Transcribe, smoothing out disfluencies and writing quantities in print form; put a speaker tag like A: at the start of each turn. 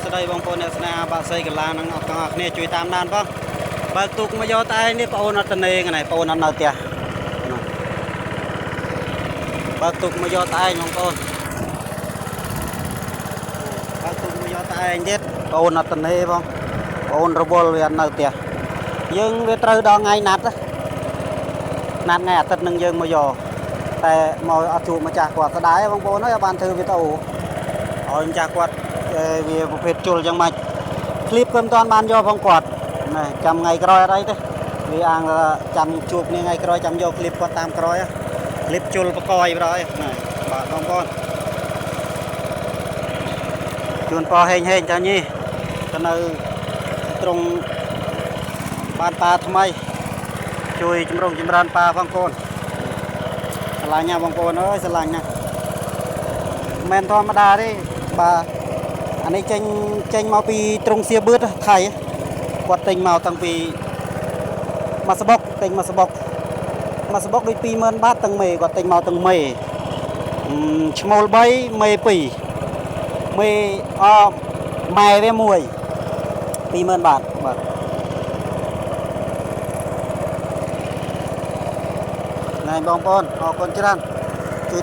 A: ស្ដីបងប្អូនអ្នកស្នេហាបាក់សីកន្លានឹងអត់ទាំងអស់គ្នាជួយតាមដានផងបើកទូកមកយកតែនេះបងប្អូនអត់តនេហ្នឹងបងប្អូនអត់នៅផ្ទះបើកទូកមកយកតែបងប្អូនបើកទូកមកយកតែទៀតបងប្អូនអត់តនេផងបងប្អូនរវល់វាអត់នៅផ្ទះយើងវាត្រូវដល់ថ្ងៃណាត់ថ្ងៃអាទិត្យនឹងយើងមកយកតែមកអត់ជួបម្ចាស់គាត់ស្ដាយបងប្អូនហើយបានធ្វើវីដេអូឲ្យម្ចាស់គាត់វាប្រភេទជុលចឹងមិនឃ្លីបក៏មិនទាន់បានយកផងគាត់ណែចាំថ្ងៃក្រោយអត់អីទេវាអាងចាំជួបគ្នាថ្ងៃក្រោយចាំយកឃ្លីបគាត់តាមក្រោយឃ្លីបជុលបកយប្រហើយណែបាទបងប្អូនជួនប៉ហេងចាញ់ទៅនៅត្រង់បានប៉ាថ្មីជួយជំរុញចម្រើនប៉ាផងកូនស្រឡាញ់ណាបងប្អូនអើយស្រឡាញ់ណាមិនធម្មតាទេបាទអានេះចេញមកពីត្រង់សៀបឺតថៃគាត់ទិញមកតាំងពីមកសបុកទិញមកសបុកដូច 20000 បាតទាំងមេគាត់ទិញមកទាំងមេឈ្មោល3មេ2មេម៉ែវា1 20000 បាតបាទណែបងប្អូនអរគុណច្រើន